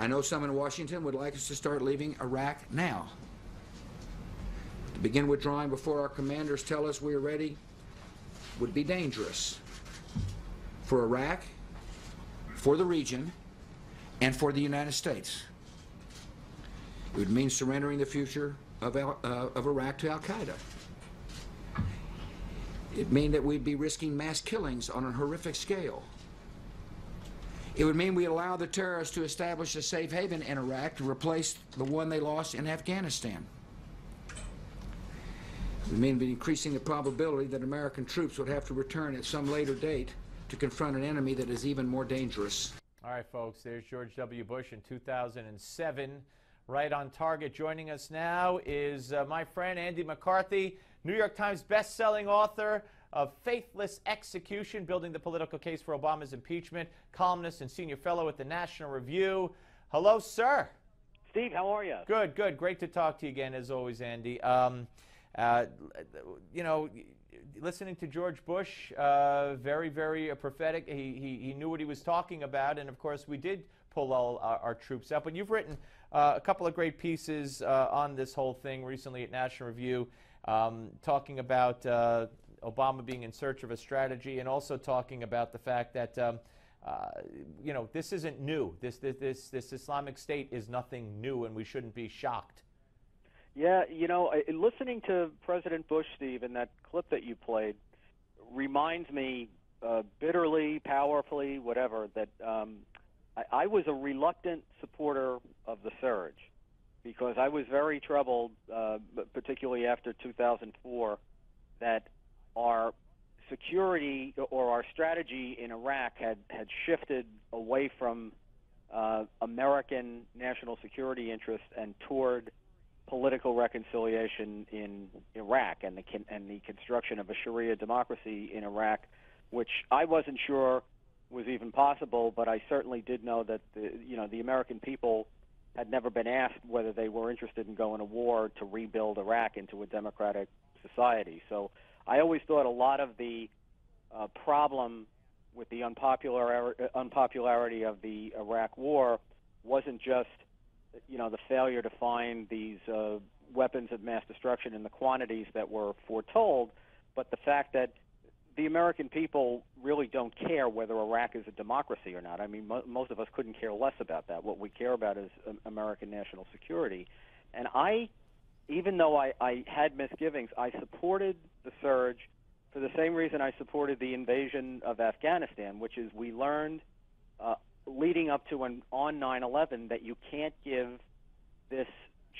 I know some in Washington would like us to start leaving Iraq now. To begin withdrawing before our commanders tell us we are ready would be dangerous for Iraq, for the region, and for the United States. It would mean surrendering the future of Iraq to Al-Qaeda. It'd mean that we'd be risking mass killings on a horrific scale. It would mean we allow the terrorists to establish a safe haven in Iraq to replace the one they lost in Afghanistan. It would mean increasing the probability that American troops would have to return at some later date to confront an enemy that is even more dangerous. All right, folks, there's George W. Bush in 2007. Right on target. Joining us now is my friend Andy McCarthy, New York Times best-selling author of Faithless Execution, Building the Political Case for Obama's Impeachment, columnist and senior fellow at the National Review. Hello, sir. Steve, how are you? Good, good. Great to talk to you again, as always, Andy. You know, listening to George Bush, very, very prophetic. He knew what he was talking about, and of course we did pull all our troops out. But you've written a couple of great pieces on this whole thing recently at National Review, talking about Obama being in search of a strategy, and also talking about the fact that you know, this isn't new. This Islamic State is nothing new, and we shouldn't be shocked. Yeah, you know, listening to President Bush, Steve, in that clip that you played, reminds me bitterly, powerfully, whatever, that I was a reluctant supporter of the surge, because I was very troubled, particularly after 2004, that our security or our strategy in Iraq had shifted away from American national security interests and toward political reconciliation in Iraq and the construction of a Sharia democracy in Iraq, which I wasn't sure was even possible, but I certainly did know that the American people had never been asked whether they were interested in going to war to rebuild Iraq into a democratic society. So I always thought a lot of the problem with the unpopularity of the Iraq war wasn't just the failure to find these weapons of mass destruction in the quantities that were foretold, but the fact that the American people really don't care whether Iraq is a democracy or not. I mean, most of us couldn't care less about that. What we care about is American national security. And even though I had misgivings, I supported the surge for the same reason I supported the invasion of Afghanistan, which is we learned leading up to and on 9/11 that you can't give this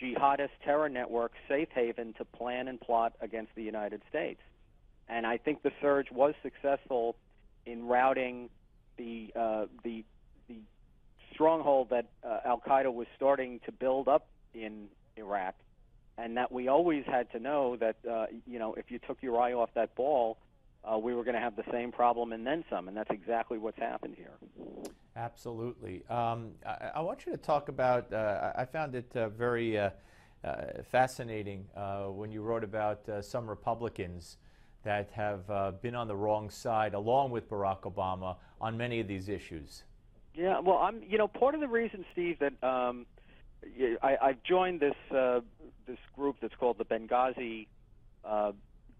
jihadist terror network safe haven to plan and plot against the United States. And I think the surge was successful in routing the stronghold that Al-Qaeda was starting to build up in Iraq, and that we always had to know that if you took your eye off that ball, we were going to have the same problem and then some, and that's exactly what's happened here. Absolutely. I want you to talk about, I found it very fascinating when you wrote about some Republicans that have been on the wrong side, along with Barack Obama, on many of these issues. Yeah, well, part of the reason, Steve, that I've joined this group that's called the Benghazi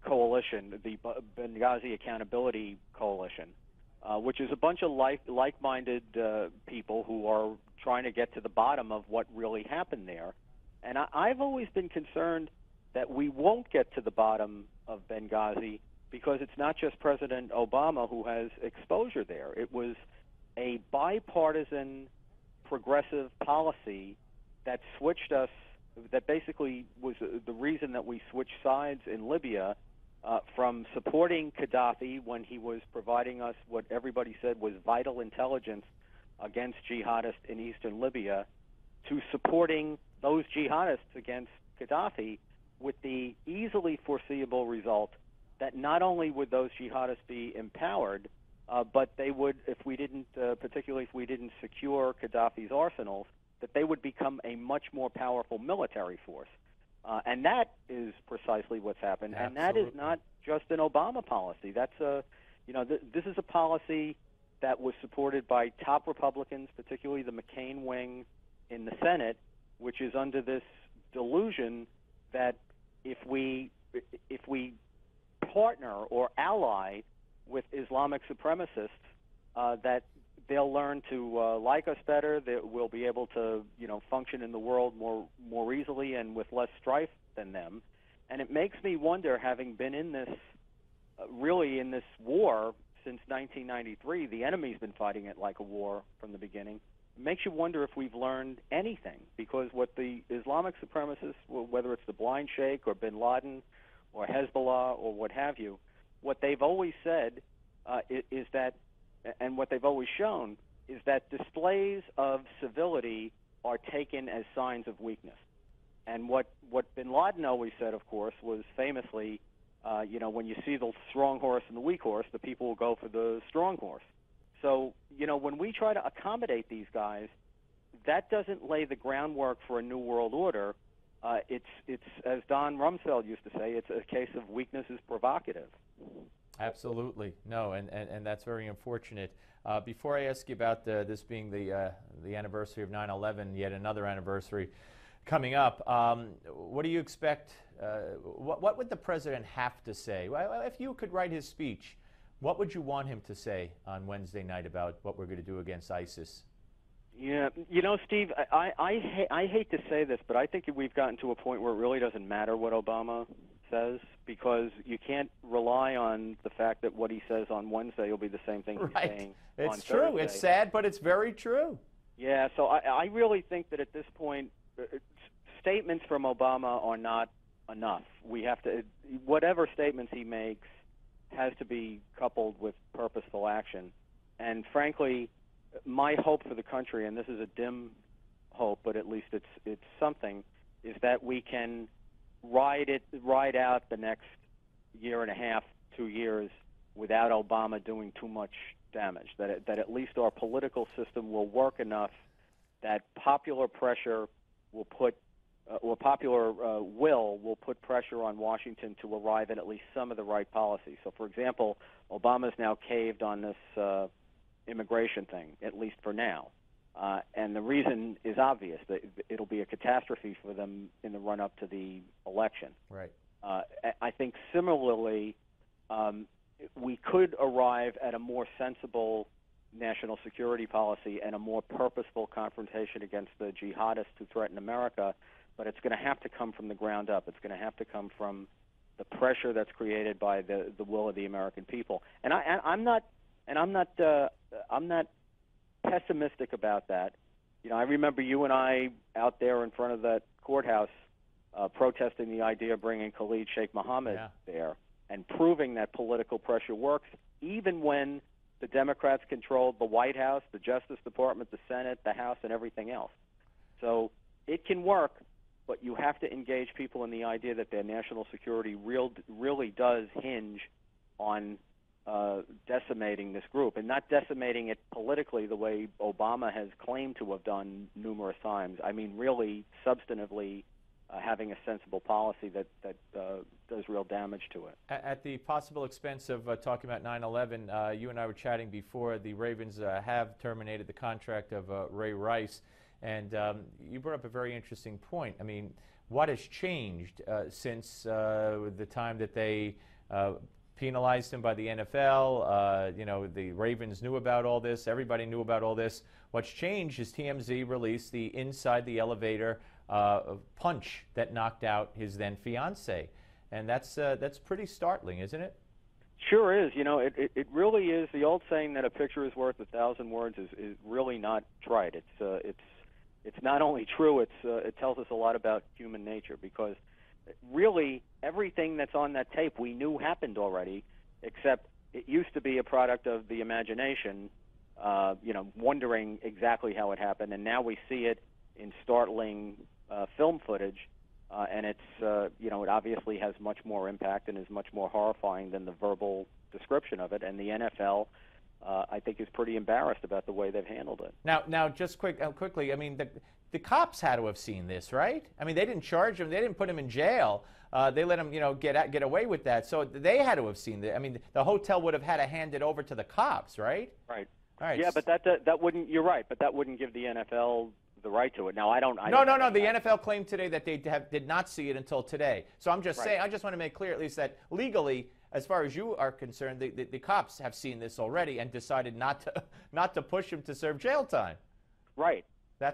Coalition, the Benghazi Accountability Coalition, which is a bunch of like-minded people who are trying to get to the bottom of what really happened there. And I've always been concerned that we won't get to the bottom of Benghazi because it's not just President Obama who has exposure there. It was a bipartisan progressive policy that switched us, that basically was the reason that we switched sides in Libya from supporting Gaddafi when he was providing us what everybody said was vital intelligence against jihadists in eastern Libya, to supporting those jihadists against Gaddafi, with the easily foreseeable result that not only would those jihadists be empowered, but they would, particularly if we didn't secure Gaddafi's arsenals, that they would become a much more powerful military force. And that is precisely what's happened. Absolutely. And that is not just an Obama policy. That's this is a policy that was supported by top Republicans, particularly the McCain wing in the Senate, which is under this delusion that if we partner or ally with Islamic supremacists, that they'll learn to like us better, that we'll be able to, function in the world more easily and with less strife than them. And it makes me wonder, having been in this, really in this war since 1993, the enemy's been fighting it like a war from the beginning. It makes you wonder if we've learned anything, because what the Islamic supremacists, whether it's the Blind Sheikh or bin Laden or Hezbollah or what have you, what they've always said is that, and what they've always shown, is that displays of civility are taken as signs of weakness. And what bin Laden always said, of course, was famously, when you see the strong horse and the weak horse, the people will go for the strong horse. So, when we try to accommodate these guys, that doesn't lay the groundwork for a new world order. It's as Don Rumsfeld used to say, it's a case of weakness is provocative. Absolutely. No, and that's very unfortunate. Before I ask you about this being the anniversary of 9/11, yet another anniversary coming up, what do you expect? What would the president have to say? Well, if you could write his speech, what would you want him to say on Wednesday night about what we're going to do against ISIS? Yeah, Steve, I hate to say this, but I think we've gotten to a point where it really doesn't matter what Obama says, because you can't rely on the fact that what he says on Wednesday will be the same thing he's saying on Thursday. It's true. It's sad, but it's very true. Yeah, so I really think that at this point, statements from Obama are not enough. We have to, whatever statements he makes has to be coupled with purposeful action. And frankly, my hope for the country, and this is a dim hope, but at least it's something, is that we can ride out the next year and a half, 2 years, without Obama doing too much damage. That at least our political system will work enough that popular pressure will put, or popular will put pressure on Washington to arrive at least some of the right policies. So, for example, Obama's now caved on this immigration thing, at least for now. And the reason is obvious, that it'll be a catastrophe for them in the run-up to the election. Right. I think similarly, we could arrive at a more sensible national security policy and a more purposeful confrontation against the jihadists who threaten America, but it's going to have to come from the ground up. It's going to have to come from the pressure that's created by the will of the American people. And I'm not pessimistic about that. I remember you and I out there in front of that courthouse protesting the idea of bringing Khalid Sheikh Mohammed there and proving that political pressure works, even when the Democrats controlled the White House, the Justice Department, the Senate, the House, and everything else. So it can work, but you have to engage people in the idea that their national security really does hinge on decimating this group, and not decimating it politically the way Obama has claimed to have done numerous times. I mean, really substantively having a sensible policy that does real damage to it. At the possible expense of talking about 9/11, you and I were chatting before. The Ravens have terminated the contract of Ray Rice, and you brought up a very interesting point. I mean, what has changed since the time that they penalized him by the NFL? The Ravens knew about all this. Everybody knew about all this. What's changed is TMZ released the inside the elevator punch that knocked out his then fiance, and that's pretty startling, isn't it? Sure is. It really is. The old saying that a picture is worth 1,000 words is really not trite. It's not only true. It tells us a lot about human nature, because really everything that's on that tape we knew happened already, except it used to be a product of the imagination, wondering exactly how it happened, and now we see it in startling film footage, and it obviously has much more impact and is much more horrifying than the verbal description of it. And the NFL, I think, is pretty embarrassed about the way they've handled it. Now, just quickly, I mean, the cops had to have seen this, right? I mean, they didn't charge him, they didn't put him in jail. They let him, get away with that. So they had to have seen it. I mean, the hotel would have had to hand it over to the cops, right? Right. All right. Yeah, but that wouldn't. You're right, but that wouldn't give the NFL the right to it. Now, I don't. No. The NFL claimed today that they did not see it until today. So I'm just saying. I just want to make clear, at least, that legally, as far as you are concerned, the cops have seen this already and decided not to push him to serve jail time. Right.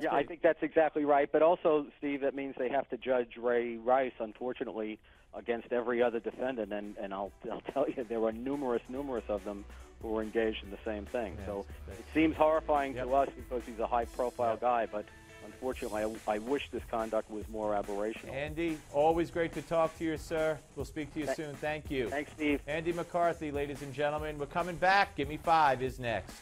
Yeah, I think that's exactly right. But also, Steve, that means they have to judge Ray Rice, unfortunately, against every other defendant. And I'll tell you, there were numerous of them who were engaged in the same thing. Yes, so it seems horrifying to us because he's a high-profile guy, but unfortunately, I wish this conduct was more aberrational. Andy, always great to talk to you, sir. We'll speak to you soon. Thank you. Thanks, Steve. Andy McCarthy, ladies and gentlemen. We're coming back. Give Me 5 is next.